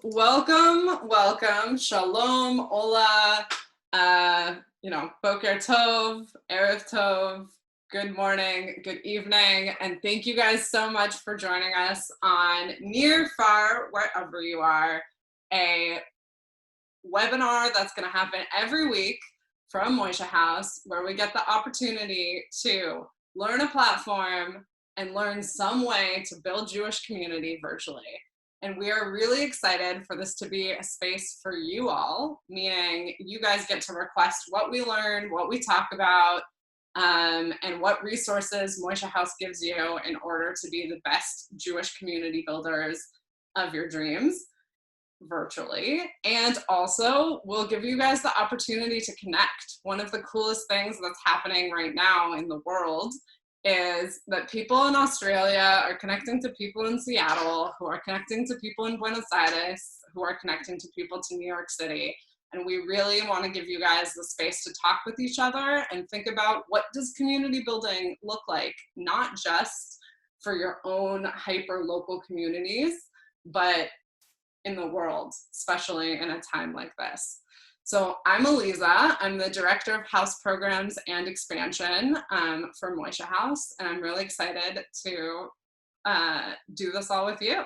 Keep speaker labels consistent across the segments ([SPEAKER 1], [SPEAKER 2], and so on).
[SPEAKER 1] welcome, shalom, hola, boker tov, erev tov, good morning, good evening, and thank you guys so much for joining us on Near, Far, wherever you are, a webinar that's going to happen every week from Moishe House, where we get the opportunity to learn a platform and learn some way to build Jewish community virtually. And we are really excited for this to be a space for you all, meaning you guys get to request what we learn, what we talk about, and what resources Moishe House gives you in order to be the best Jewish community builders of your dreams virtually. And also we'll give you guys the opportunity to connect. One of the coolest things that's happening right now in the world is that people in Australia are connecting to people in Seattle, who are connecting to people in Buenos Aires, who are connecting to people to New York City. And we really want to give you guys the space to talk with each other and think about, what does community building look like, not just for your own hyper local communities, but in the world, especially in a time like this. So I'm Eliza. I'm the Director of House Programs and Expansion for Moishe House, and I'm really excited to do this all with you.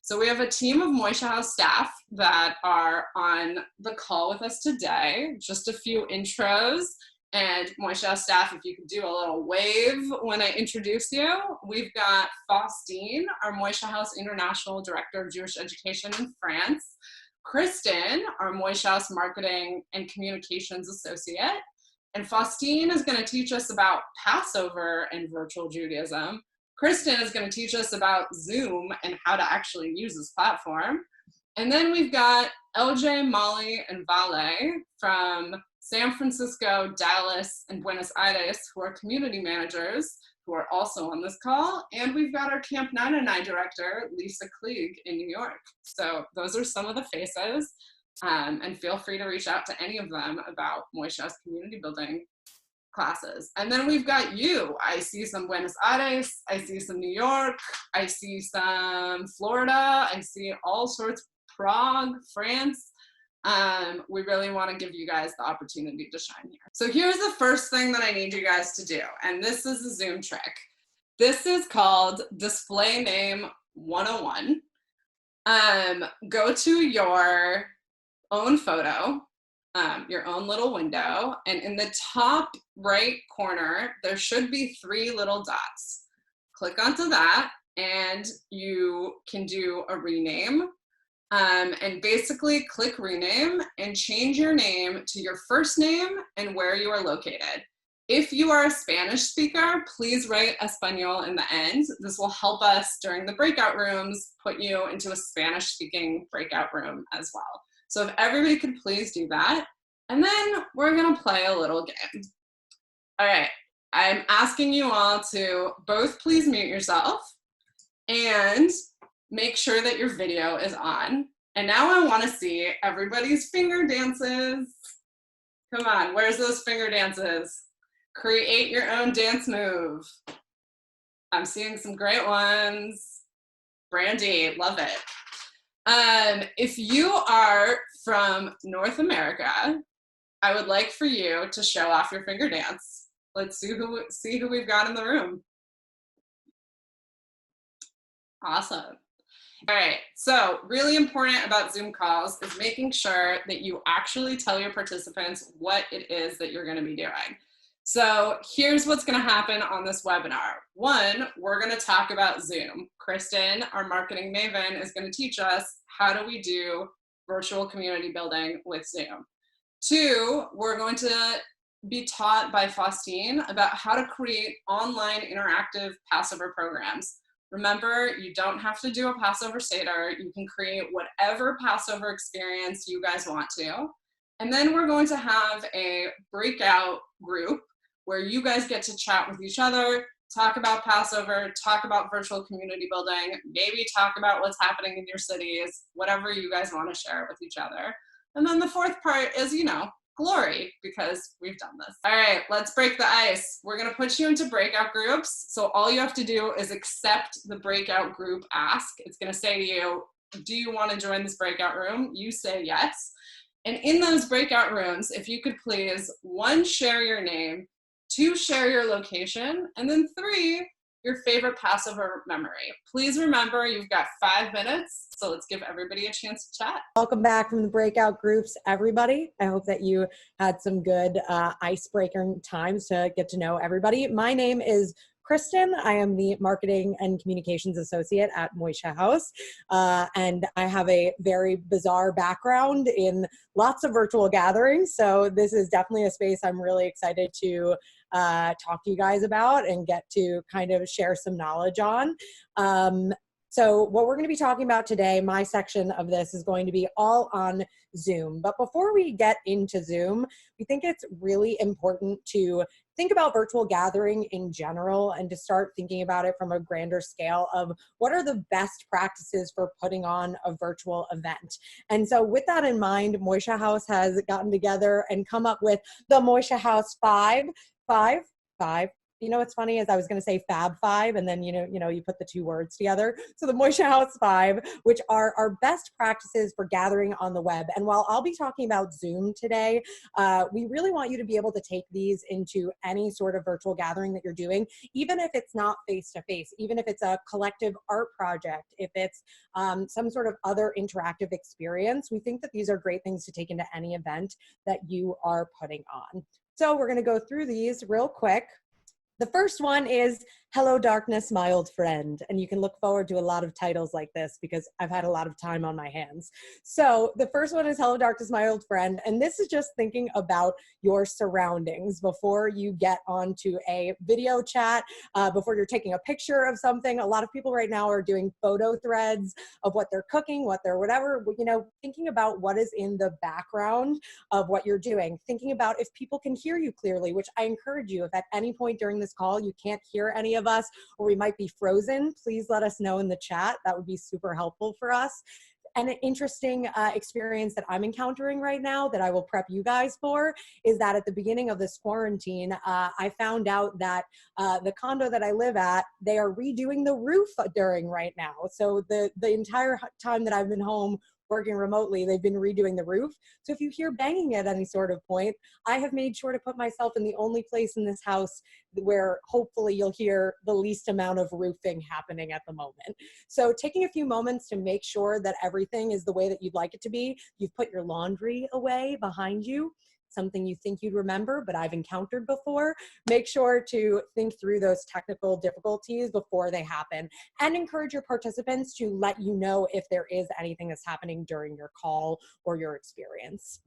[SPEAKER 1] So we have a team of Moishe House staff that are on the call with us today. Just a few intros, and Moishe House staff, if you could do a little wave when I introduce you. We've got Faustine, our Moishe House International Director of Jewish Education in France. Kristen, our Moishe House Marketing and Communications Associate. And Faustine is going to teach us about Passover and virtual Judaism. Kristen is going to teach us about Zoom and how to actually use this platform. And then we've got LJ, Molly, and Vale from San Francisco, Dallas, and Buenos Aires, who are community managers, who are also on this call. And we've got our Camp 909 director, Lisa Klieg, in New York. So those are some of the faces, and feel free to reach out to any of them about Moishe House community building classes. And then we've got you. I see some Buenos Aires, I see some New York, I see some Florida, I see all sorts, Prague, France. We really want to give you guys the opportunity to shine here. So here's the first thing that I need you guys to do, and this is a Zoom trick. This is called Display Name 101. Go to your own photo, your own little window, and in the top right corner, there should be 3 little dots. Click onto that, and you can do a rename. And basically click rename and change your name to your first name and where you are located. If you are a Spanish speaker, please write Espanol in the end. This will help us during the breakout rooms put you into a Spanish speaking breakout room as well. So if everybody could please do that. And then we're gonna play a little game. All right, I'm asking you all to both please mute yourself and make sure that your video is on. And now I want to see everybody's finger dances. Come on, where's those finger dances? Create your own dance move. I'm seeing some great ones. Brandy, love it. If you are from North America, I would like for you to show off your finger dance. Let's see who we've got in the room. Awesome. All right, so really important about Zoom calls is making sure that you actually tell your participants what it is that you're going to be doing. So here's what's going to happen on this webinar. 1, we're going to talk about Zoom. Kristen, our marketing maven, is going to teach us how do we do virtual community building with Zoom. 2, we're going to be taught by Faustine about how to create online interactive Passover programs. Remember, you don't have to do a Passover Seder. You can create whatever Passover experience you guys want to. And then we're going to have a breakout group where you guys get to chat with each other, talk about Passover, talk about virtual community building, maybe talk about what's happening in your cities, whatever you guys want to share with each other. And then the 4th part is, glory, because we've done this. All right, let's break the ice. We're gonna put you into breakout groups. So all you have to do is accept the breakout group ask. It's gonna say to you, do you want to join this breakout room? You say yes. And in those breakout rooms, if you could please, 1, share your name, 2, share your location, and then 3, your favorite Passover memory. Please remember, you've got 5 minutes, so let's give everybody a chance to chat.
[SPEAKER 2] Welcome back from the breakout groups, everybody. I hope that you had some good icebreaker times to get to know everybody. My name is Kristen. I am the Marketing and Communications Associate at Moishe House, and I have a very bizarre background in lots of virtual gatherings, so this is definitely a space I'm really excited to talk to you guys about and get to kind of share some knowledge on. So what we're going to be talking about today, my section of this is going to be all on Zoom. But before we get into Zoom, we think it's really important to think about virtual gathering in general and to start thinking about it from a grander scale of what are the best practices for putting on a virtual event. And so with that in mind, Moishe House has gotten together and come up with the Moishe House 5. You know what's funny is I was going to say Fab 5, and then you put the 2 words together. So the Moishe House 5, which are our best practices for gathering on the web. And while I'll be talking about Zoom today, we really want you to be able to take these into any sort of virtual gathering that you're doing, even if it's not face-to-face, even if it's a collective art project, if it's some sort of other interactive experience. We think that these are great things to take into any event that you are putting on. So we're going to go through these real quick. The first one is Hello Darkness, My Old Friend. And you can look forward to a lot of titles like this because I've had a lot of time on my hands. So the first one is Hello Darkness, My Old Friend. And this is just thinking about your surroundings before you get onto a video chat, before you're taking a picture of something. A lot of people right now are doing photo threads of what they're cooking, what they're whatever, thinking about what is in the background of what you're doing. Thinking about if people can hear you clearly, which I encourage you, if at any point during this call you can't hear any of us or we might be frozen, please let us know in the chat. That would be super helpful for us. And an interesting experience that I'm encountering right now that I will prep you guys for is that at the beginning of this quarantine, I found out that the condo that I live at, they are redoing the roof during right now. So the entire time that I've been home working remotely, they've been redoing the roof. So if you hear banging at any sort of point, I have made sure to put myself in the only place in this house where hopefully you'll hear the least amount of roofing happening at the moment. So taking a few moments to make sure that everything is the way that you'd like it to be. You've put your laundry away behind you, something you think you'd remember, but I've encountered before. Make sure to think through those technical difficulties before they happen and encourage your participants to let you know if there is anything that's happening during your call or your experience.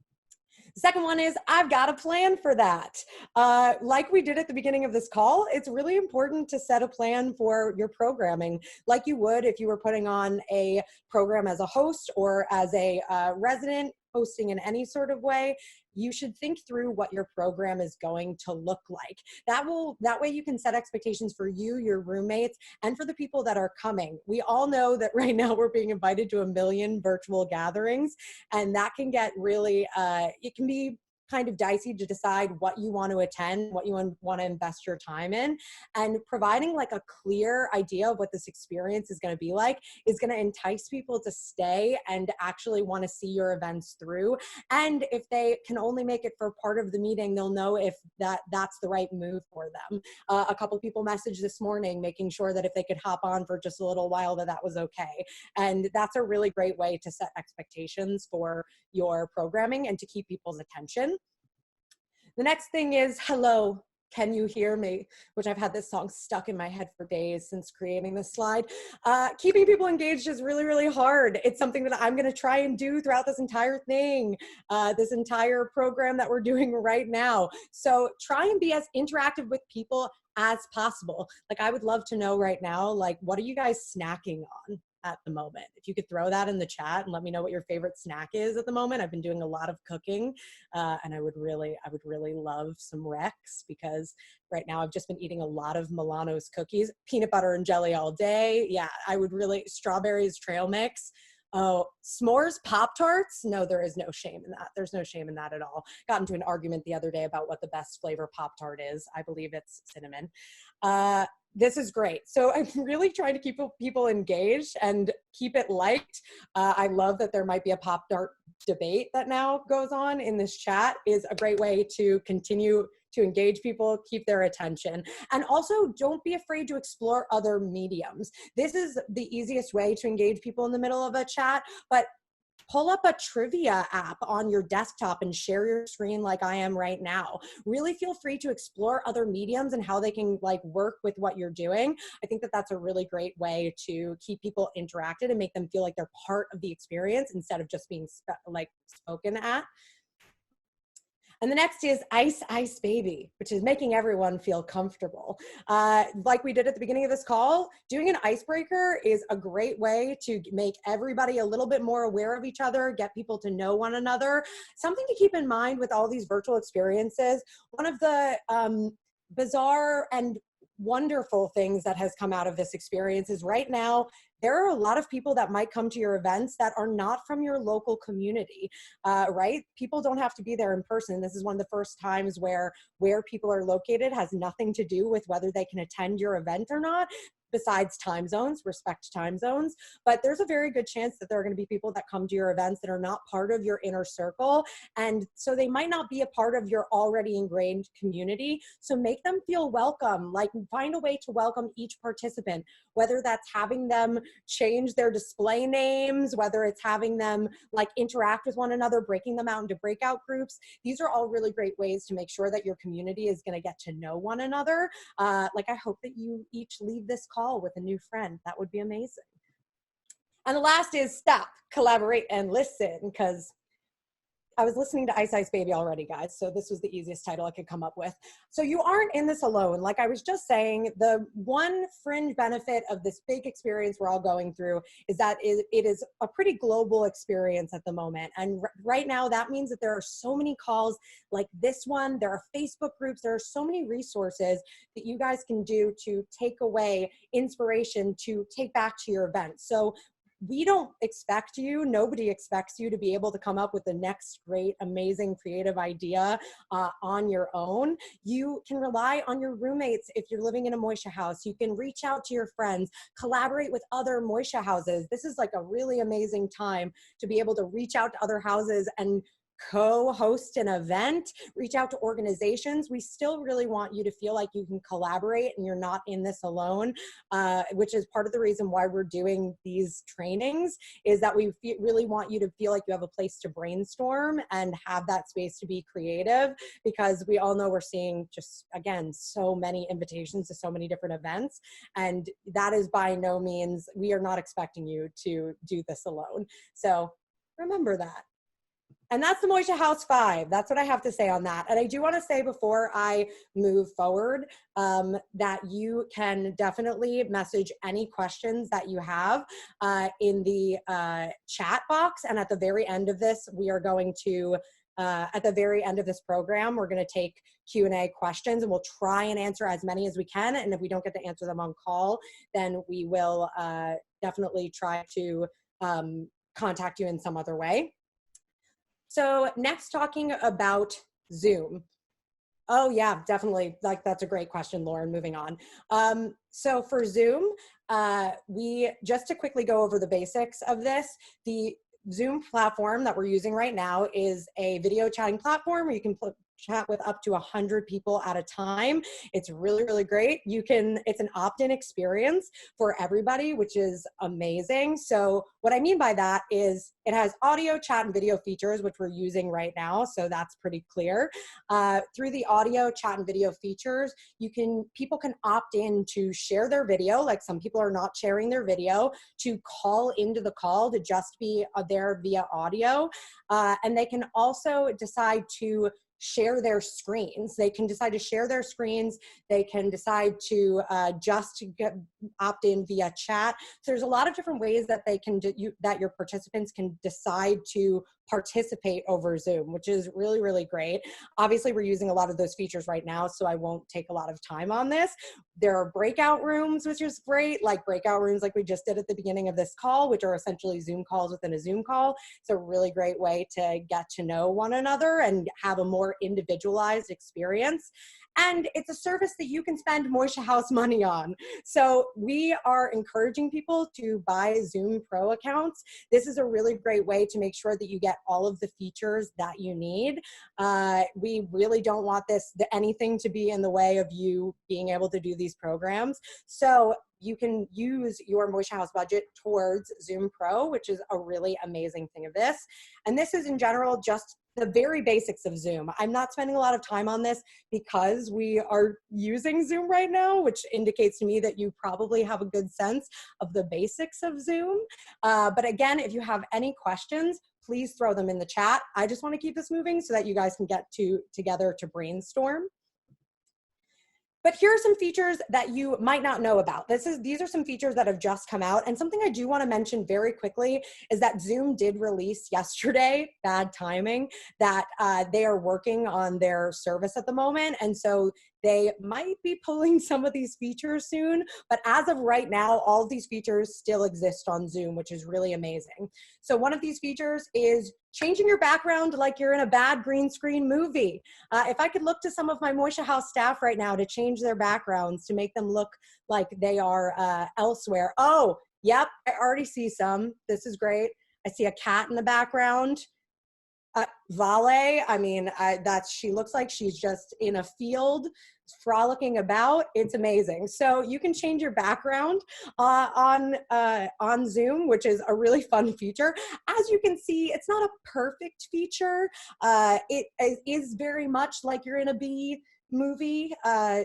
[SPEAKER 2] The second one is I've got a plan for that. Like we did at the beginning of this call, it's really important to set a plan for your programming like you would if you were putting on a program as a host or as a resident hosting in any sort of way. You should think through what your program is going to look like. That way you can set expectations for you, your roommates, and for the people that are coming. We all know that right now we're being invited to a million virtual gatherings, and that can get really, it can be kind of dicey to decide what you want to attend, what you want to invest your time in, and providing like a clear idea of what this experience is going to be like is going to entice people to stay and actually want to see your events through. And if they can only make it for part of the meeting, they'll know if that's the right move for them. A couple people messaged this morning making sure that if they could hop on for just a little while that was okay. And that's a really great way to set expectations for your programming and to keep people's attention. The next thing is, hello, can you hear me? Which I've had this song stuck in my head for days since creating this slide. Keeping people engaged is really, really hard. It's something that I'm gonna try and do throughout this entire thing, this entire program that we're doing right now. So try and be as interactive with people as possible. Like I would love to know right now, like what are you guys snacking on at the moment? If you could throw that in the chat and let me know what your favorite snack is at the moment. I've been doing a lot of cooking and I would really love some Rex because right now I've just been eating a lot of Milano's cookies, peanut butter and jelly all day. Yeah, I would really, strawberries trail mix. Oh, s'mores Pop-Tarts? No, there is no shame in that. There's no shame in that at all. Got into an argument the other day about what the best flavor Pop-Tart is. I believe it's cinnamon. This is great. So I'm really trying to keep people engaged and keep it liked. I love that there might be a pop art debate that now goes on in this chat. Is a great way to continue to engage people, keep their attention. And also don't be afraid to explore other mediums. This is the easiest way to engage people in the middle of a chat, but pull up a trivia app on your desktop and share your screen like I am right now. Really feel free to explore other mediums and how they can like work with what you're doing. I think that that's a really great way to keep people interacted and make them feel like they're part of the experience instead of just being spoken at. And the next is Ice Ice Baby, which is making everyone feel comfortable. Like we did at the beginning of this call, doing an icebreaker is a great way to make everybody a little bit more aware of each other, get people to know one another. Something to keep in mind with all these virtual experiences, one of the bizarre and wonderful things that has come out of this experience is right now, there are a lot of people that might come to your events that are not from your local community, right? People don't have to be there in person. This is one of the first times where people are located has nothing to do with whether they can attend your event or not. Besides time zones, respect time zones, but there's a very good chance that there are going to be people that come to your events that are not part of your inner circle. And so they might not be a part of your already ingrained community. So make them feel welcome, like find a way to welcome each participant, whether that's having them change their display names, whether it's having them like interact with one another, breaking them out into breakout groups. These are all really great ways to make sure that your community is going to get to know one another. Like I hope that you each leave this call with a new friend. That would be amazing. And the last is stop, collaborate, and listen, because I was listening to Ice Ice Baby already, guys, so this was the easiest title I could come up with. So you aren't in this alone. Like I was just saying, the one fringe benefit of this big experience we're all going through is that it is a pretty global experience at the moment. And right now, that means that there are so many calls like this one. There are Facebook groups. There are so many resources that you guys can do to take away inspiration to take back to your event. So we don't expect you, nobody expects you to be able to come up with the next great, amazing, creative idea on your own. You can rely on your roommates if you're living in a Moishe house. You can reach out to your friends, collaborate with other Moishe houses. This is like a really amazing time to be able to reach out to other houses and co-host an event, reach out to organizations. We still really want you to feel like you can collaborate and you're not in this alone, which is part of the reason why we're doing these trainings, is that we really want you to feel like you have a place to brainstorm and have that space to be creative, because we all know we're seeing just, again, so many invitations to so many different events. And that is by no means, we are not expecting you to do this alone. So remember that. And that's the Moishe House 5. That's what I have to say on that. And I do want to say before I move forward that you can definitely message any questions that you have in the chat box. And at the very end of this, we are going to, at the very end of this program, we're going to take Q&A questions, and we'll try and answer as many as we can. And if we don't get to answer them on call, then we will definitely try to contact you in some other way. So next, talking about Zoom. Oh yeah, definitely. Like that's a great question, Lauren. Moving on. So for Zoom, just to quickly go over the basics of this, the Zoom platform that we're using right now is a video chatting platform where you can chat with up to 100 people at a time. It's really, really great. It's an opt-in experience for everybody, which is amazing. So what I mean by that is it has audio, chat, and video features, which we're using right now. So that's pretty clear. Through the audio, chat, and video features, people can opt in to share their video. Like some people are not sharing their video, to call into the call to just be there via audio. And they can also decide to share their screens. They can decide to share their screens. They can decide to just opt in via chat. So there's a lot of different ways that they can that your participants can decide to participate over Zoom, which is really, really great. Obviously, we're using a lot of those features right now, so I won't take a lot of time on this. There are breakout rooms, which is great, like breakout rooms like we just did at the beginning of this call, which are essentially Zoom calls within a Zoom call. It's a really great way to get to know one another and have a more individualized experience. And it's a service that you can spend Moishe House money on. So we are encouraging people to buy Zoom Pro accounts. This is a really great way to make sure that you get all of the features that you need. We really don't want anything to be in the way of you being able to do these programs. So you can use your Moishe House budget towards Zoom Pro, which is a really amazing thing of this. And this is in general just the very basics of Zoom. I'm not spending a lot of time on this because we are using Zoom right now, which indicates to me that you probably have a good sense of the basics of Zoom. But again, if you have any questions, please throw them in the chat. I just want to keep this moving so that you guys can get together to brainstorm. But here are some features that you might not know about. These are some features that have just come out. And something I do want to mention very quickly is that Zoom did release yesterday, bad timing, that they are working on their service at the moment. And so they might be pulling some of these features soon, but as of right now, all of these features still exist on Zoom, which is really amazing. So one of these features is changing your background like you're in a bad green screen movie. If I could look to some of my Moishe House staff right now to change their backgrounds to make them look like they are elsewhere. Oh, yep, I already see some. This is great. I see a cat in the background. Vale, I mean, she looks like she's just in a field frolicking about. It's amazing. So you can change your background on Zoom, which is a really fun feature. As you can see, it's not a perfect feature. It is very much like you're in a B movie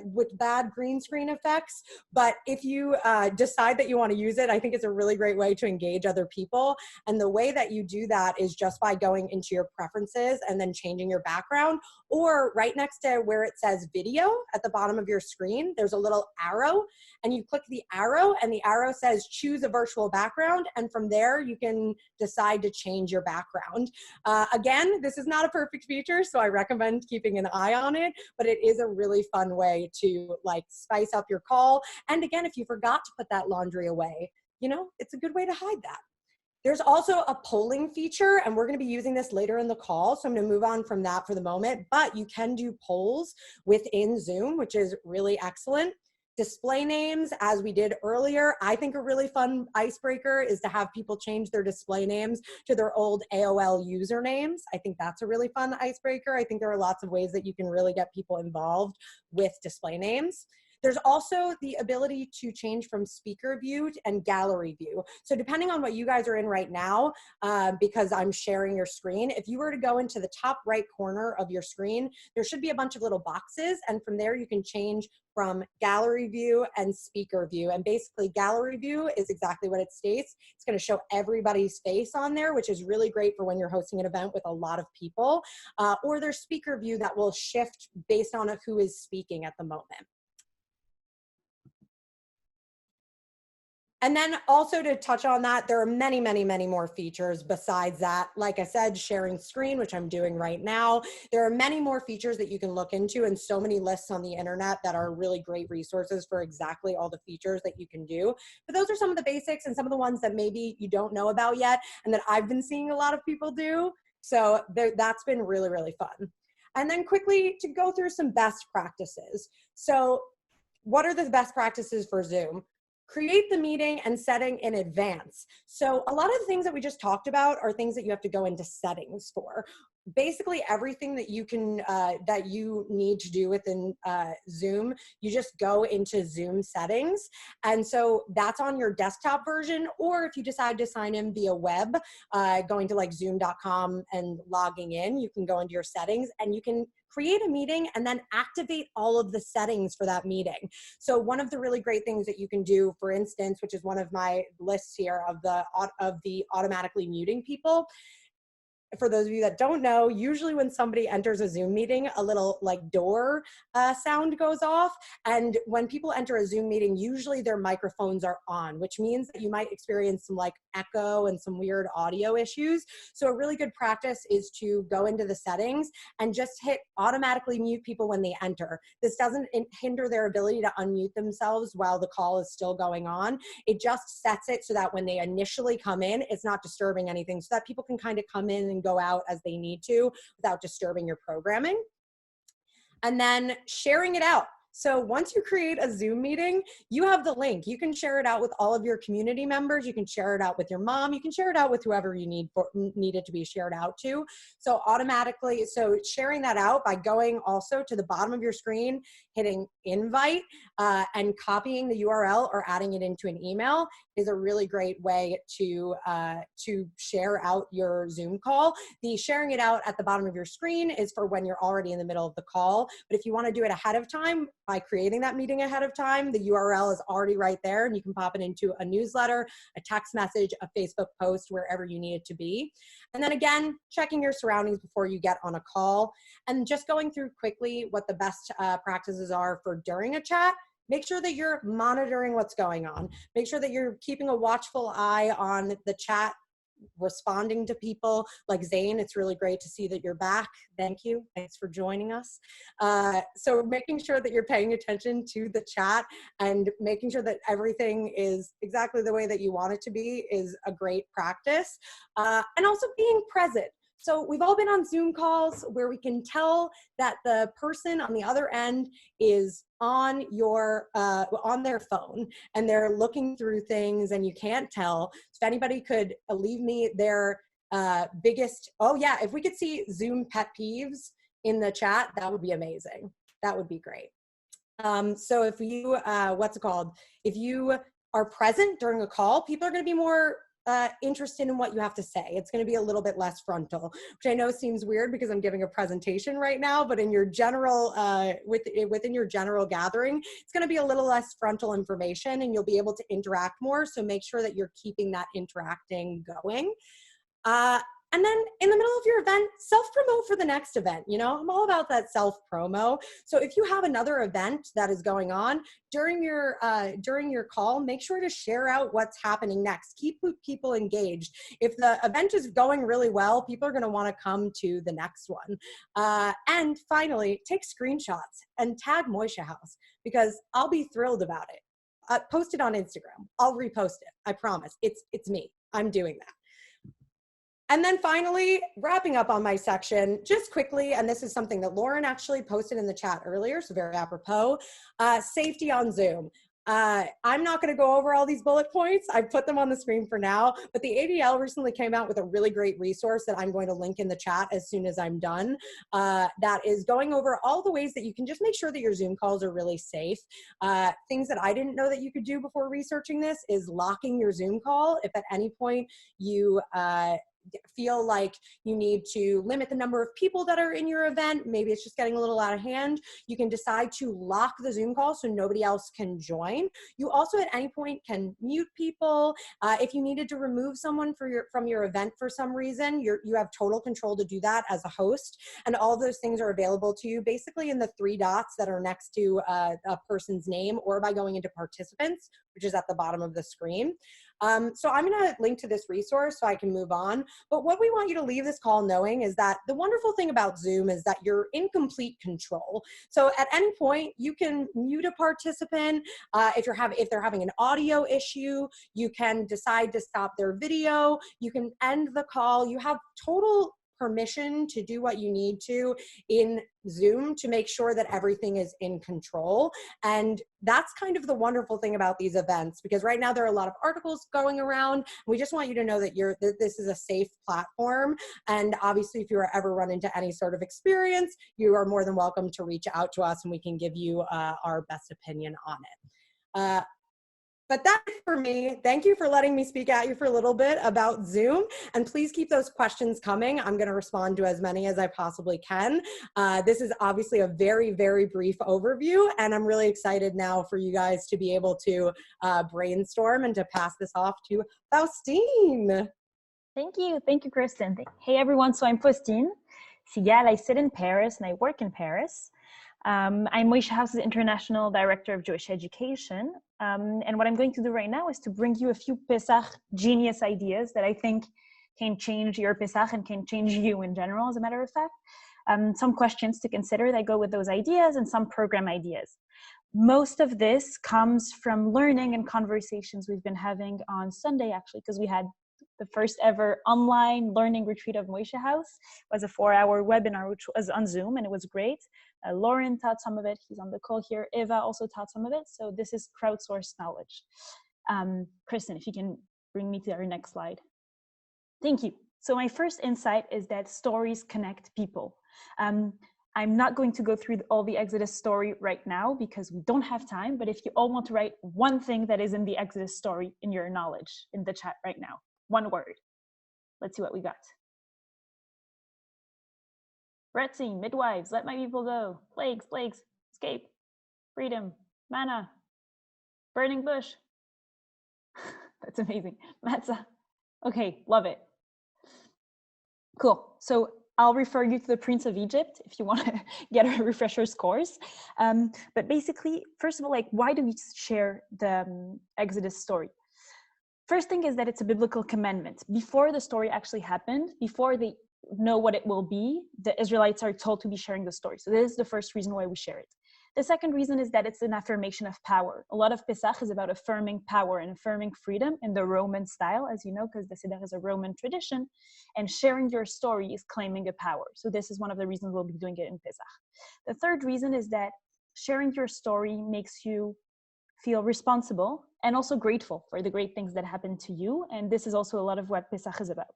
[SPEAKER 2] with bad green screen effects, but if you decide that you want to use it, I think it's a really great way to engage other people. And the way that you do that is just by going into your preferences and then changing your background, or right next to where it says video at the bottom of your screen, there's a little arrow, and you click the arrow, and the arrow says choose a virtual background, and from there you can decide to change your background. Again, this is not a perfect feature, so I recommend keeping an eye on it, but it is a really fun way to like spice up your call. And again, if you forgot to put that laundry away, you know, it's a good way to hide that. There's also a polling feature, and we're going to be using this later in the call, so I'm going to move on from that for the moment, but you can do polls within Zoom, which is really excellent. Display names, as we did earlier, I think a really fun icebreaker is to have people change their display names to their old AOL usernames. I think that's a really fun icebreaker. I think there are lots of ways that you can really get people involved with display names. There's also the ability to change from speaker view and gallery view. So depending on what you guys are in right now, because I'm sharing your screen, if you were to go into the top right corner of your screen, there should be a bunch of little boxes, and from there you can change from gallery view and speaker view. And basically gallery view is exactly what it states. It's going to show everybody's face on there, which is really great for when you're hosting an event with a lot of people, or there's speaker view that will shift based on who is speaking at the moment. And then also to touch on that, there are many, many, many more features besides that. Like I said, sharing screen, which I'm doing right now. There are many more features that you can look into, and so many lists on the internet that are really great resources for exactly all the features that you can do. But those are some of the basics and some of the ones that maybe you don't know about yet and that I've been seeing a lot of people do. So that's been really, really fun. And then quickly to go through some best practices. So what are the best practices for Zoom? Create the meeting and setting in advance. So a lot of the things that we just talked about are things that you have to go into settings for. Basically everything that you can that you need to do within Zoom, you just go into Zoom settings, and so that's on your desktop version. Or if you decide to sign in via web, going to like zoom.com and logging in, you can go into your settings and you can create a meeting and then activate all of the settings for that meeting. So one of the really great things that you can do, for instance, which is one of my lists here of the automatically muting people, for those of you that don't know, usually when somebody enters a Zoom meeting, a little like door sound goes off. And when people enter a Zoom meeting, usually their microphones are on, which means that you might experience some like echo and some weird audio issues. So a really good practice is to go into the settings and just hit automatically mute people when they enter. This doesn't hinder their ability to unmute themselves while the call is still going on. It just sets it so that when they initially come in, it's not disturbing anything, so that people can kind of come in and go out as they need to without disturbing your programming. And then sharing it out. So once you create a Zoom meeting, you have the link. You can share it out with all of your community members. You can share it out with your mom. You can share it out with whoever you need it to be shared out to. So automatically, so sharing that out by going also to the bottom of your screen, hitting invite and copying the URL or adding it into an email is a really great way to share out your Zoom call. The sharing it out at the bottom of your screen is for when you're already in the middle of the call. But if you want to do it ahead of time, by creating that meeting ahead of time, the URL is already right there and you can pop it into a newsletter, a text message, a Facebook post, wherever you need it to be. And then again, checking your surroundings before you get on a call and just going through quickly what the best practices are for during a chat. Make sure that you're monitoring what's going on. Make sure that you're keeping a watchful eye on the chat, responding to people like Zane. It's really great to see that you're back. Thank you. Thanks for joining us. So making sure that you're paying attention to the chat and making sure that everything is exactly the way that you want it to be is a great practice. And also being present. So we've all been on Zoom calls where we can tell that the person on the other end is on their phone and they're looking through things and you can't tell. So if anybody could leave me their biggest, oh yeah, if we could see Zoom pet peeves in the chat, that would be amazing. That would be great. So if you, if you are present during a call, people are going to be more interested in what you have to say. It's going to be a little bit less frontal, which I know seems weird because I'm giving a presentation right now, but in your general, within your general gathering, it's going to be a little less frontal information and you'll be able to interact more. So make sure that you're keeping that interacting going. And then in the middle of your event, self-promote for the next event. You know, I'm all about that self-promo. So if you have another event that is going on during your call, make sure to share out what's happening next. Keep people engaged. If the event is going really well, people are going to want to come to the next one. And finally, take screenshots and tag Moishe House because I'll be thrilled about it. Post it on Instagram. I'll repost it. I promise. It's me. I'm doing that. And then finally, wrapping up on my section, just quickly, and this is something that Lauren actually posted in the chat earlier, so very apropos, safety on Zoom. I'm not going to go over all these bullet points. I put them on the screen for now, but the ADL recently came out with a really great resource that I'm going to link in the chat as soon as I'm done. That is going over all the ways that you can just make sure that your Zoom calls are really safe. Things that I didn't know that you could do before researching this is locking your Zoom call. If at any point you feel like you need to limit the number of people that are in your event, maybe it's just getting a little out of hand, you can decide to lock the Zoom call so nobody else can join. You also at any point can mute people. If you needed to remove someone from your event for some reason, you have total control to do that as a host, and all of those things are available to you basically in the 3 dots that are next to a person's name or by going into participants, which is at the bottom of the screen. So I'm going to link to this resource so I can move on. But what we want you to leave this call knowing is that the wonderful thing about Zoom is that you're in complete control. So at any point, you can mute a participant. If they're having an audio issue, you can decide to stop their video. You can end the call. You have total permission to do what you need to in Zoom to make sure that everything is in control. And that's kind of the wonderful thing about these events, because right now there are a lot of articles going around. We just want you to know that this is a safe platform. And obviously, if you ever run into any sort of experience, you are more than welcome to reach out to us and we can give you our best opinion on it. But that's it for me. Thank you for letting me speak at you for a little bit about Zoom. And please keep those questions coming. I'm going to respond to as many as I possibly can. This is obviously a very, very brief overview. And I'm really excited now for you guys to be able to brainstorm and to pass this off to Faustine.
[SPEAKER 3] Thank you, Kristen. Hey everyone, so I'm Faustine Sigal. I sit in Paris and I work in Paris. I'm Moishe House's International Director of Jewish Education. And what I'm going to do right now is to bring you a few Pesach genius ideas that I think can change your Pesach and can change you in general, as a matter of fact. Some questions to consider that go with those ideas and some program ideas. Most of this comes from learning and conversations we've been having on Sunday, actually, because we had the first ever online learning retreat of Moishe House. It was a 4-hour webinar, which was on Zoom, and it was great. Lauren taught some of it. He's on the call here. Eva also taught some of it. So this is crowdsourced knowledge. Kristen, if you can bring me to our next slide. Thank you. So my first insight is that stories connect people. I'm not going to go through all the Exodus story right now because we don't have time, but if you all want to write one thing that is in the Exodus story in your knowledge in the chat right now, one word. Let's see what we got. Red Sea, midwives, let my people go. Plagues, escape, freedom, manna, burning bush. That's amazing. Matzah. Okay, love it. Cool. So I'll refer you to the Prince of Egypt if you want to get a refresher's course. But basically, first of all, like, why do we share the Exodus story? First thing is that it's a biblical commandment. Before the story actually happened, before they know what it will be, the Israelites are told to be sharing the story. So this is the first reason why we share it. The second reason is that it's an affirmation of power. A lot of Pesach is about affirming power and affirming freedom in the Roman style, as you know, because the Seder is a Roman tradition, and sharing your story is claiming a power. So this is one of the reasons we'll be doing it in Pesach. The third reason is that sharing your story makes you feel responsible and also grateful for the great things that happened to you. And this is also a lot of what Pesach is about.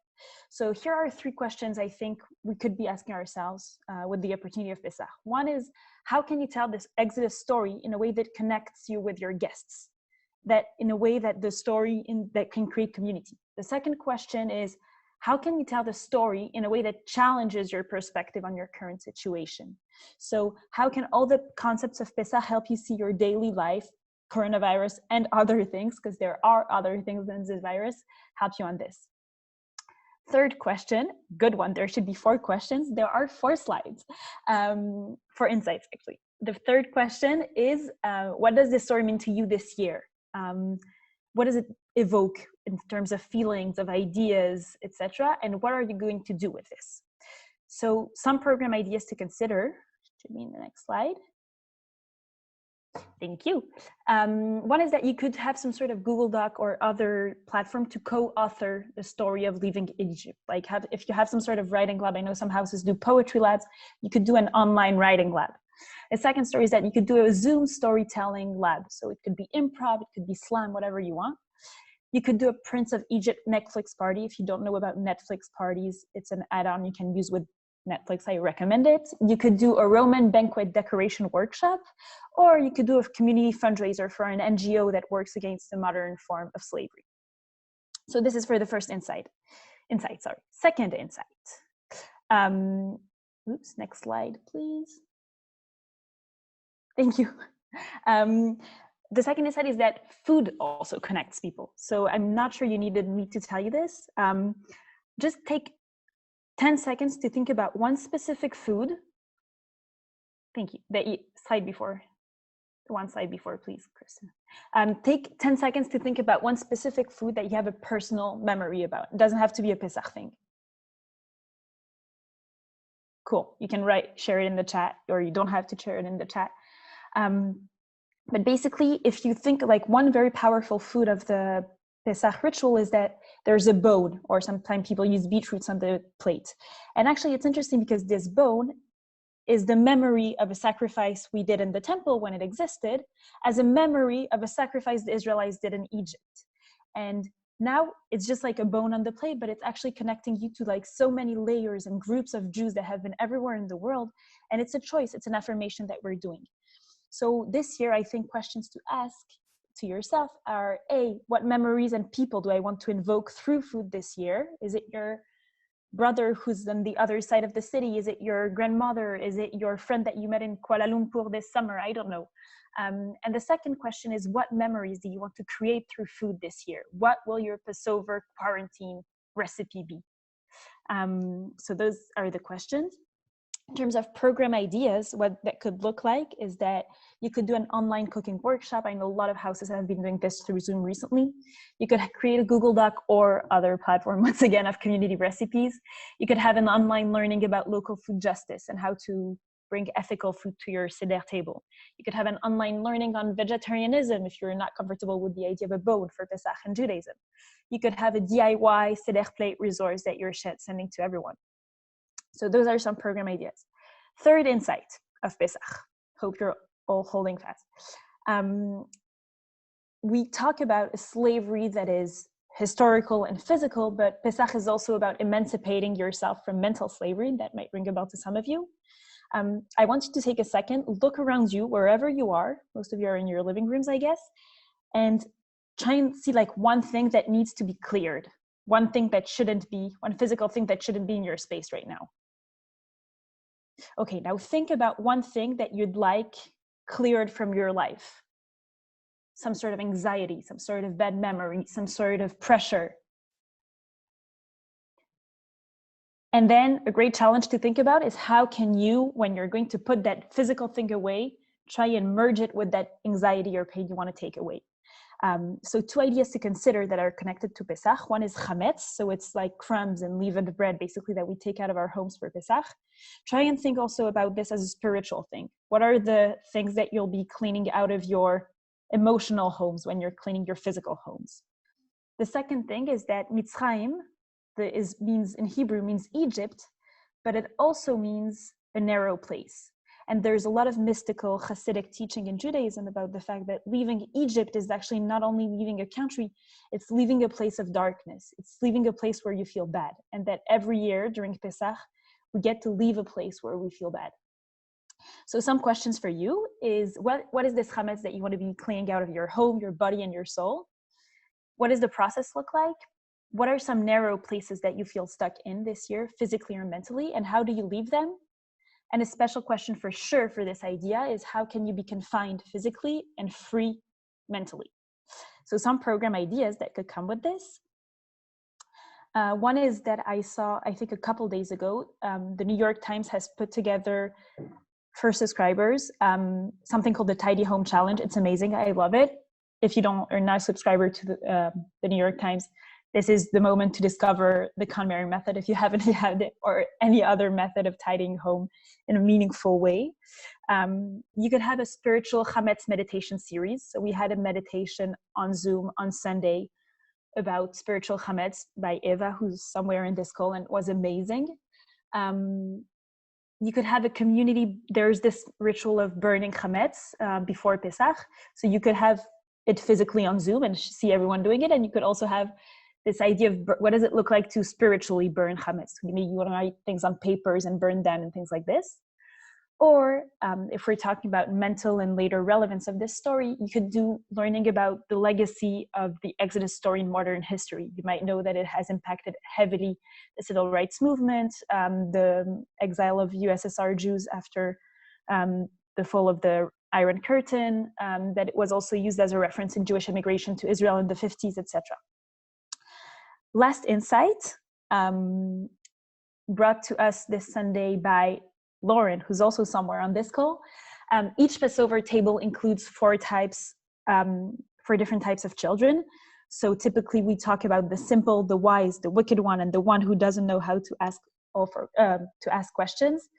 [SPEAKER 3] So here are 3 questions I think we could be asking ourselves with the opportunity of Pesach. One is, how can you tell this Exodus story in a way that connects you with your guests? That in a way that the story that can create community. The second question is, how can you tell the story in a way that challenges your perspective on your current situation? So how can all the concepts of Pesach help you see your daily life, coronavirus and other things, because there are other things than this virus, help you on this? Third question, good one. There should be 4 questions. There are 4 slides for insights, actually. The third question is, what does this story mean to you this year? What does it evoke in terms of feelings, of ideas, etc.? And what are you going to do with this? So some program ideas to consider, should be in the next slide. Thank you. One is that you could have some sort of Google Doc or other platform to co-author the story of leaving Egypt. Like if you have some sort of writing lab, I know some houses do poetry labs, you could do an online writing lab. The second story is that you could do a Zoom storytelling lab. So it could be improv, it could be slam, whatever you want. You could do a Prince of Egypt Netflix party. If you don't know about Netflix parties, it's an add-on you can use with Netflix. I recommend it. You could do a Roman banquet decoration workshop, or you could do a community fundraiser for an NGO that works against the modern form of slavery. So this is for the first insight. Second insight. Oops, next slide, please. Thank you. The second insight is that food also connects people. So I'm not sure you needed me to tell you this. Just take 10 seconds to think about one specific food. Thank you. Slide before. One slide before, please, Kristen. Take 10 seconds to think about one specific food that you have a personal memory about. It doesn't have to be a Pesach thing. Cool. You can share it in the chat, or you don't have to share it in the chat. But basically, if you think like one very powerful food of the Pesach ritual is that there's a bone, or sometimes people use beetroots on the plate. And actually, it's interesting because this bone is the memory of a sacrifice we did in the temple when it existed, as a memory of a sacrifice the Israelites did in Egypt. And now it's just like a bone on the plate, but it's actually connecting you to like so many layers and groups of Jews that have been everywhere in the world. And it's a choice, it's an affirmation that we're doing. So this year, I think questions to ask to yourself are, A, what memories and people do I want to invoke through food this year? Is it your brother who's on the other side of the city? Is it your grandmother? Is it your friend that you met in Kuala Lumpur this summer? I don't know. And the second question is, what memories do you want to create through food this year? What will your Passover quarantine recipe be? So those are the questions. In terms of program ideas, what that could look like is that you could do an online cooking workshop. I know a lot of houses have been doing this through Zoom recently. You could create a Google Doc or other platform, once again, of community recipes. You could have an online learning about local food justice and how to bring ethical food to your Seder table. You could have an online learning on vegetarianism if you're not comfortable with the idea of a bone for Pesach and Judaism. You could have a DIY Seder plate resource that you're sending to everyone. So those are some program ideas. Third insight of Pesach. Hope you're all holding fast. We talk about a slavery that is historical and physical, but Pesach is also about emancipating yourself from mental slavery. That might ring a bell to some of you. I want you to take a second, look around you, wherever you are. Most of you are in your living rooms, I guess, and try and see like one thing that needs to be cleared, one thing that shouldn't be, one physical thing that shouldn't be in your space right now. Okay, now think about one thing that you'd like cleared from your life. Some sort of anxiety, some sort of bad memory, some sort of pressure. And then a great challenge to think about is how can you, when you're going to put that physical thing away, try and merge it with that anxiety or pain you want to take away. So two ideas to consider that are connected to Pesach. One is chametz, so it's like crumbs and leavened bread, basically, that we take out of our homes for Pesach. Try and think also about this as a spiritual thing. What are the things that you'll be cleaning out of your emotional homes when you're cleaning your physical homes? The second thing is that Mitzrayim means in Hebrew means Egypt, but it also means a narrow place. And there's a lot of mystical Hasidic teaching in Judaism about the fact that leaving Egypt is actually not only leaving a country, it's leaving a place of darkness. It's leaving a place where you feel bad. And that every year during Pesach, we get to leave a place where we feel bad. So some questions for you is, what is this chametz that you want to be cleaning out of your home, your body, and your soul? What does the process look like? What are some narrow places that you feel stuck in this year, physically or mentally, and how do you leave them? And a special question for sure for this idea is, how can you be confined physically and free mentally? So some program ideas that could come with this. One is that I saw, I think a couple days ago, the New York Times has put together for subscribers something called the Tidy Home Challenge. It's amazing. I love it. If you are not a subscriber to the New York Times, this is the moment to discover the KonMari method if you haven't had it, or any other method of tidying home in a meaningful way. You could have a spiritual chametz meditation series. So we had a meditation on Zoom on Sunday about spiritual chametz by Eva, who's somewhere in this call, and it was amazing. You could have a community. There's this ritual of burning chametz before Pesach. So you could have it physically on Zoom and see everyone doing it. And you could also have this idea of what does it look like to spiritually burn chametz? Maybe you want to write things on papers and burn them and things like this. Or if we're talking about mental and later relevance of this story, you could do learning about the legacy of the Exodus story in modern history. You might know that it has impacted heavily the civil rights movement, the exile of USSR Jews after the fall of the Iron Curtain, that it was also used as a reference in Jewish immigration to Israel in the 50s, etc. Last insight brought to us this Sunday by Lauren, who's also somewhere on this call. Each Passover table includes four different types of children. So typically we talk about the simple, the wise, the wicked one, and the one who doesn't know how to ask questions.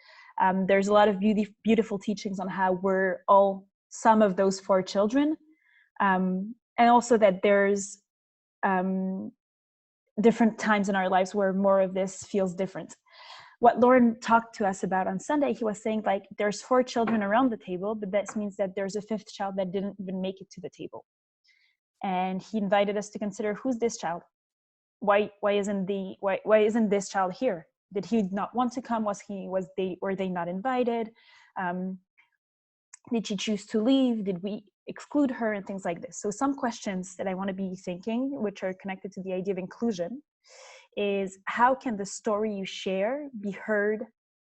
[SPEAKER 3] There's a lot of beautiful teachings on how we're all some of those four children, and also that there's different times in our lives where more of this feels different. What Lauren talked to us about on Sunday, he was saying like there's four children around the table, but that means that there's a fifth child that didn't even make it to the table. And he invited us to consider, who's this child? Why isn't this child here? Did he not want to come? Were they not invited? Did she choose to leave? Did we exclude her, and things like this? So some questions that I want to be thinking, which are connected to the idea of inclusion, is how can the story you share be heard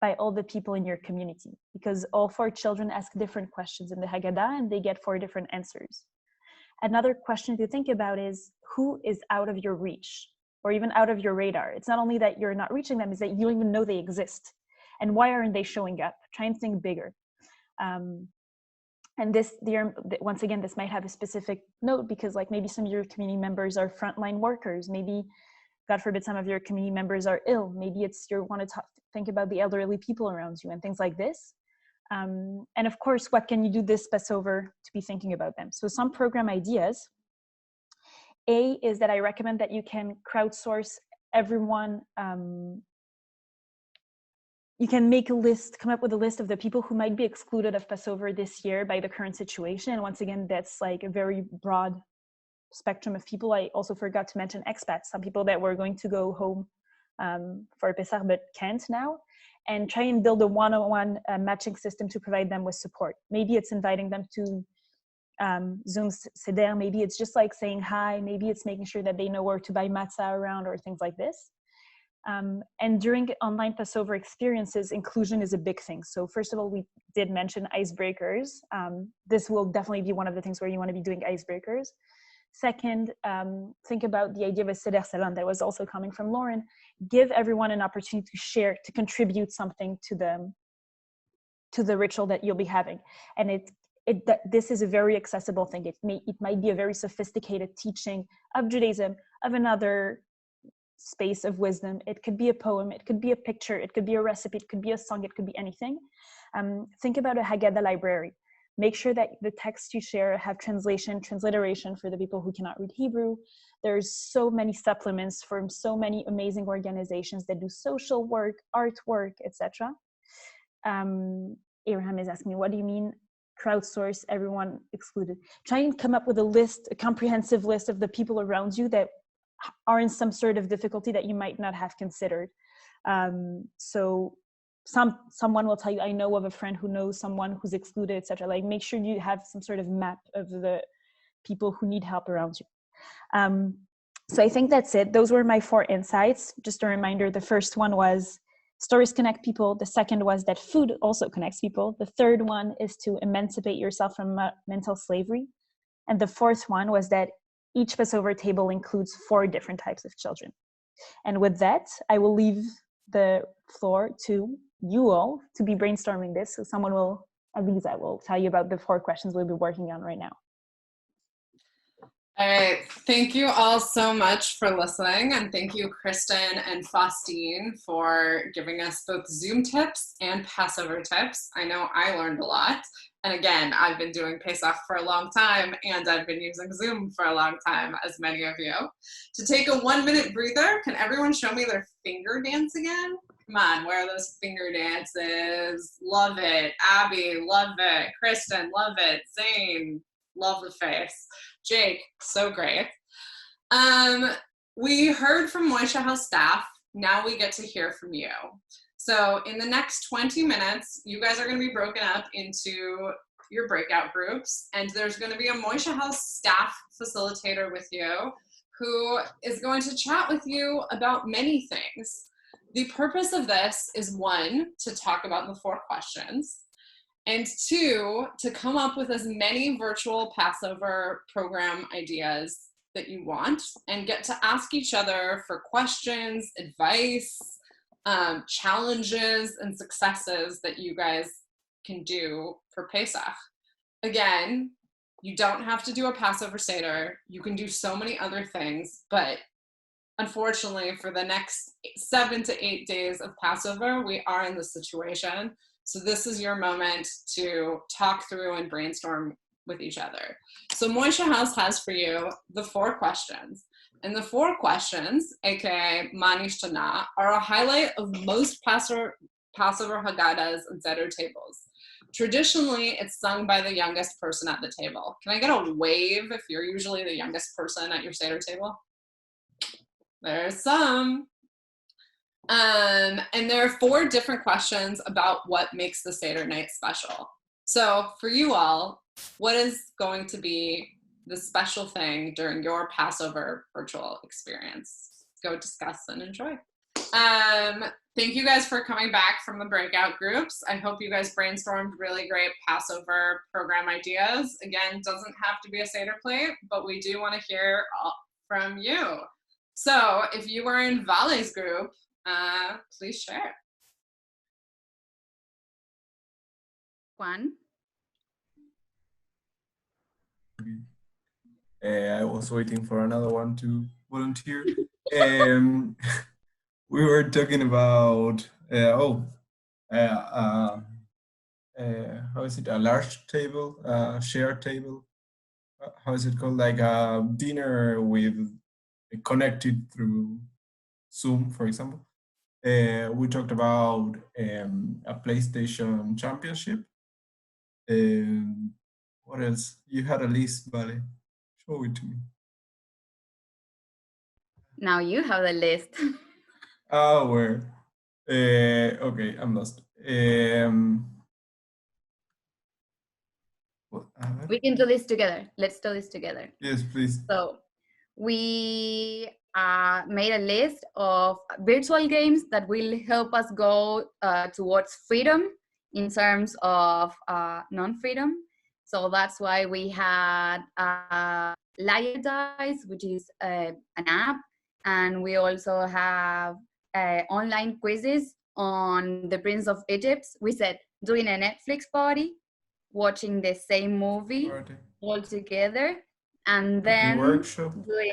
[SPEAKER 3] by all the people in your community? Because all four children ask different questions in the Haggadah and they get four different answers. Another question to think about is, who is out of your reach? or even out of your radar. It's not only that you're not reaching them, it's that you don't even know they exist. And why aren't they showing up? Try and think bigger. And this, once again, this might have a specific note because like maybe some of your community members are frontline workers. Maybe, God forbid, some of your community members are ill. Maybe it's you want to think about the elderly people around you and things like this. And of course, what can you do this Passover to be thinking about them? So some program ideas. A is that I recommend that you can crowdsource everyone. You can make a list, come up with a list of the people who might be excluded of Passover this year by the current situation. And once again, that's like a very broad spectrum of people. I also forgot to mention expats, some people that were going to go home for Pesach but can't now, and try and build a one-on-one matching system to provide them with support. Maybe it's inviting them to Zoom Seder, maybe it's just like saying hi, maybe it's making sure that they know where to buy matzah around or things like this. And during online Passover experiences, inclusion is a big thing. So first of all, we did mention icebreakers. This will definitely be one of the things where you want to be doing icebreakers. Second, think about the idea of a Seder Salon that was also coming from Lauren. Give everyone an opportunity to share, to contribute something to the ritual that you'll be having. And this is a very accessible thing. It might be a very sophisticated teaching of Judaism, of another space of wisdom. It could be a poem, it could be a picture, it could be a recipe, it could be a song, it could be anything. Think about a Haggadah library. Make sure that the texts you share have transliteration for the people who cannot read Hebrew. There's so many supplements from so many amazing organizations that do social work, artwork, etc. Abraham is asking me, what do you mean crowdsource, everyone excluded? Try and come up with a list, a comprehensive list of the people around you that are in some sort of difficulty that you might not have considered. So someone will tell you, I know of a friend who knows someone who's excluded, etc. Like make sure you have some sort of map of the people who need help around you. So I think that's it. Those were my 4 insights. Just a reminder, the first one was stories connect people. The second was that food also connects people. The third one is to emancipate yourself from mental slavery. And the fourth one was that each Passover table includes 4 different types of children. And with that, I will leave the floor to you all to be brainstorming this. So someone will, Aliza, will tell you about the 4 questions we'll be working on right now.
[SPEAKER 1] All right, thank you all so much for listening, and thank you, Kristen and Faustine, for giving us both Zoom tips and Passover tips. I know I learned a lot, and again, I've been doing Pesach for a long time, and I've been using Zoom for a long time, as many of you. To take a 1-minute breather, can everyone show me their finger dance again? Come on, where are those finger dances? Love it. Abby, love it. Kristen, love it. Zane, love the face. Jake, so great. We heard from Moishe House staff. Now we get to hear from you. So in the next 20 minutes, you guys are going to be broken up into your breakout groups, and there's going to be a Moishe House staff facilitator with you who is going to chat with you about many things. The purpose of this is 1, to talk about the 4 questions, and 2, to come up with as many virtual Passover program ideas that you want and get to ask each other for questions, advice, challenges, and successes that you guys can do for Pesach. Again, you don't have to do a Passover Seder. You can do so many other things, but unfortunately, for the next 7 to 8 days of Passover, we are in this situation. So this is your moment to talk through and brainstorm with each other. So Moishe House has for you the 4 questions. And the 4 questions, aka Ma Nishtana, are a highlight of most Passover Haggadahs and Seder tables. Traditionally, it's sung by the youngest person at the table. Can I get a wave if you're usually the youngest person at your Seder table? There's some. And there are 4 different questions about what makes the Seder night special. So for you all, what is going to be the special thing during your Passover virtual experience? Go discuss and enjoy. Thank you guys for coming back from the breakout groups. I hope you guys brainstormed really great Passover program ideas. Again, doesn't have to be a Seder plate, but we do want to hear from you. So if you were in Vale's group, please share.
[SPEAKER 4] Juan?
[SPEAKER 5] I was waiting for another one to volunteer. We were talking about, how is it, a large table, shared table? How is it called? Like a dinner with connected through Zoom, for example. We talked about a PlayStation Championship. What else? You had a list, Vale. Show it to me.
[SPEAKER 4] Now you have the list.
[SPEAKER 5] Oh, where? Okay, I'm lost.
[SPEAKER 4] We can do this together. Let's do this together.
[SPEAKER 5] Yes, please.
[SPEAKER 4] So we made a list of virtual games that will help us go towards freedom in terms of non-freedom. So that's why we had Liar Dice, which is an app, and we also have online quizzes on the Prince of Egypt. We said doing a Netflix party, watching the same movie all together, and then
[SPEAKER 5] workshop.
[SPEAKER 4] doing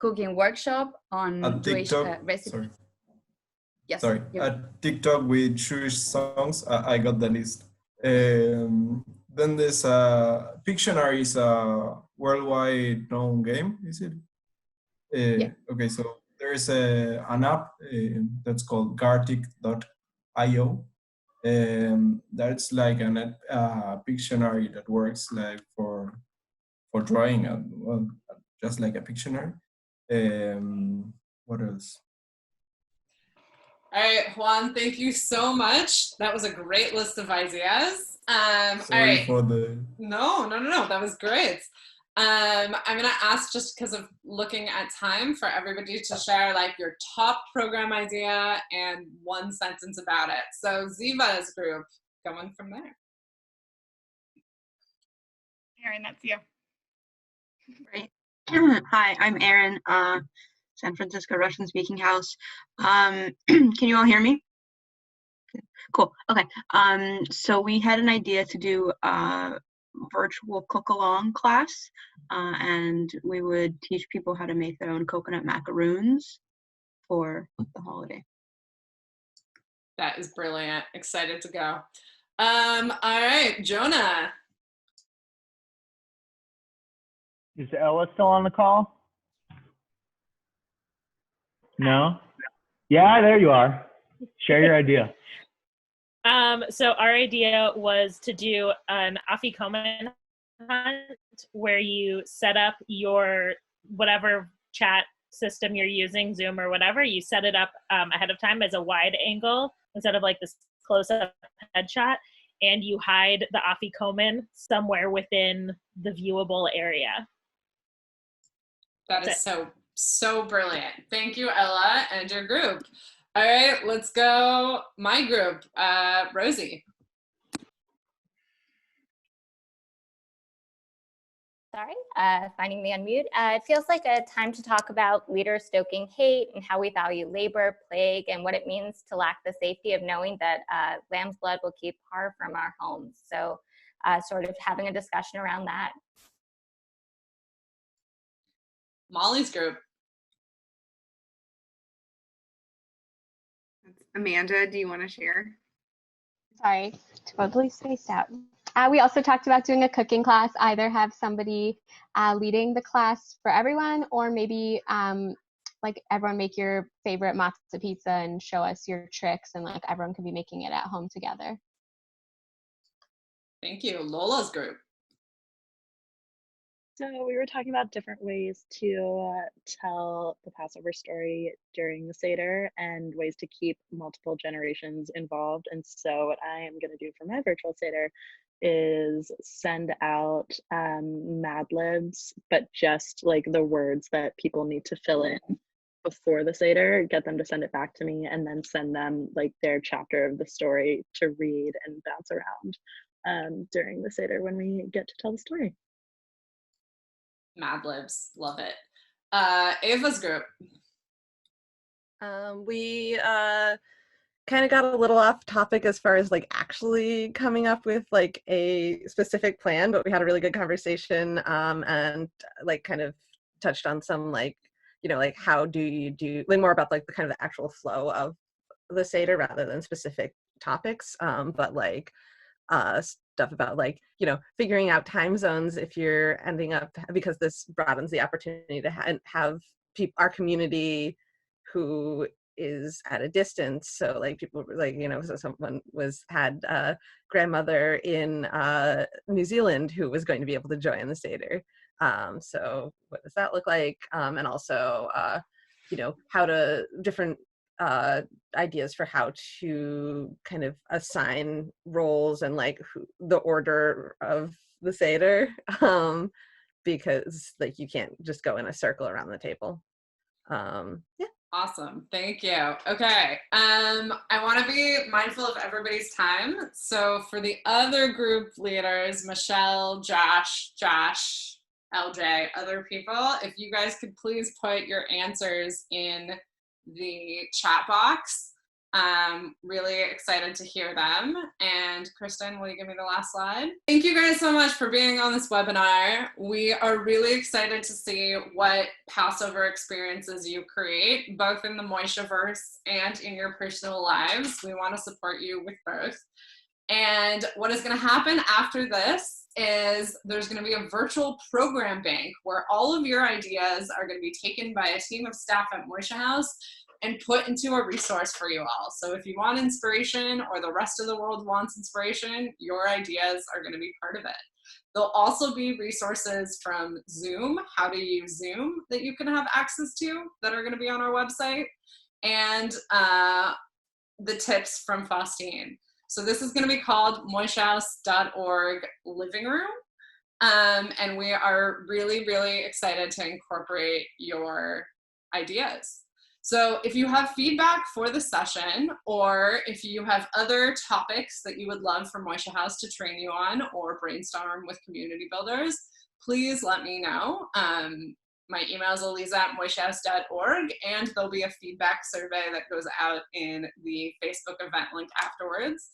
[SPEAKER 4] cooking workshop on Jewish recipes.
[SPEAKER 5] Sorry.
[SPEAKER 4] Yes.
[SPEAKER 5] Sorry. At TikTok with Jewish songs, I got the list. Then there's Pictionary is a worldwide known game, is it?
[SPEAKER 4] Yeah.
[SPEAKER 5] Okay, so there's an app that's called Gartic.io. That's like a Pictionary that works like for drawing and well, just like a Pictionary. What else?
[SPEAKER 1] All right, Juan, thank you so much. That was a great list of ideas. All right.
[SPEAKER 5] For the...
[SPEAKER 1] No, that was great. I'm gonna ask, just because of looking at time, for everybody to share like your top program idea and one sentence about it. So Ziva's group, going from there.
[SPEAKER 6] Erin, that's you.
[SPEAKER 7] Right. Hi, I'm Erin, San Francisco Russian speaking house. Can you all hear me? Cool. Okay. So we had an idea to do a virtual cook-along class, and we would teach people how to make their own coconut macaroons for the holiday.
[SPEAKER 1] That is brilliant. Excited to go. All right, Jonah.
[SPEAKER 8] Is Ella still on the call? No? Yeah, there you are. Share your idea.
[SPEAKER 9] So our idea was to do an afikoman hunt where you set up your whatever chat system you're using, Zoom or whatever, you set it up ahead of time as a wide angle instead of like this close-up headshot, and you hide the afikoman somewhere within the viewable area.
[SPEAKER 1] That is so brilliant. Thank you, Ella, and your group. All right, let's go. My group, Rosie.
[SPEAKER 10] Sorry, finding me on mute. It feels like a time to talk about leaders stoking hate and how we value labor, plague, and what it means to lack the safety of knowing that lamb's blood will keep harm from our homes. So sort of having a discussion around that.
[SPEAKER 1] Molly's group.
[SPEAKER 6] Amanda, do you want to share?
[SPEAKER 11] Sorry, totally spaced out. We also talked about doing a cooking class, either have somebody leading the class for everyone, or maybe like everyone make your favorite matzo pizza and show us your tricks, and like everyone can be making it at home together.
[SPEAKER 1] Thank you. Lola's group.
[SPEAKER 3] So we were talking about different ways to tell the Passover story during the Seder and ways to keep multiple generations involved. And so what I am going to do for my virtual Seder is send out Mad Libs, but just like the words that people need to fill in before the Seder, get them to send it back to me, and then send them like their chapter of the story to read and bounce around during the Seder when we get to tell the story.
[SPEAKER 1] Mad Libs, love it. Ava's group.
[SPEAKER 12] We kind of got a little off topic as far as like actually coming up with like a specific plan, but we had a really good conversation and like kind of touched on some like, you know, like how do you do like more about like the kind of the actual flow of the Seder rather than specific topics, but like stuff about like, you know, figuring out time zones if you're ending up, because this broadens the opportunity to have people, our community who is at a distance. So like people like, you know, so someone had a grandmother in New Zealand who was going to be able to join the Seder. So what does that look like? And also, you know, how to different ideas for how to kind of assign roles and like the order of the Seder, because like you can't just go in a circle around the table. Yeah.
[SPEAKER 1] Awesome. Thank you. Okay. I want to be mindful of everybody's time. So for the other group leaders, Michelle, Josh, LJ, other people, if you guys could please put your answers in the chat box. Really excited to hear them. And Kristen, will you give me the last slide? Thank you guys so much for being on this webinar. We are really excited to see what Passover experiences you create, both in the Moisheverse and in your personal lives. We want to support you with both. And what is going to happen after this is there's going to be a virtual program bank where all of your ideas are going to be taken by a team of staff at Moishe House and put into a resource for you all. So if you want inspiration or the rest of the world wants inspiration, your ideas are going to be part of it. There'll also be resources from Zoom, how to use Zoom, that you can have access to that are going to be on our website, and the tips from Faustine. So this is going to be called moishehouse.org Living Room. And we are really, really excited to incorporate your ideas. So if you have feedback for the session, or if you have other topics that you would love for Moishe House to train you on or brainstorm with community builders, please let me know. My email is eliza@moishehouse.org, and there'll be a feedback survey that goes out in the Facebook event link afterwards.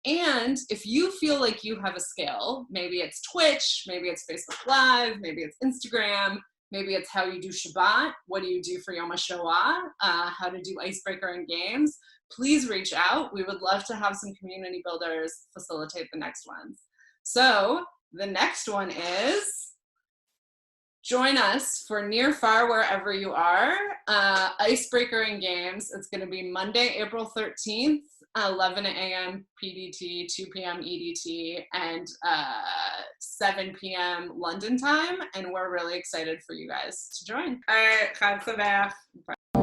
[SPEAKER 1] And if you feel like you have a skill, maybe it's Twitch, maybe it's Facebook Live, maybe it's Instagram, maybe it's how you do Shabbat, what do you do for Yom HaShoah, how to do icebreaker and games, please reach out. We would love to have some community builders facilitate the next ones. So the next one is join us for Near Far Wherever You Are, icebreaker and games. It's going to be Monday, April 13th, 11 a.m. PDT, 2 p.m. EDT, and 7 p.m. London time. And we're really excited for you guys to join. All right, Chag Sameach. Bye.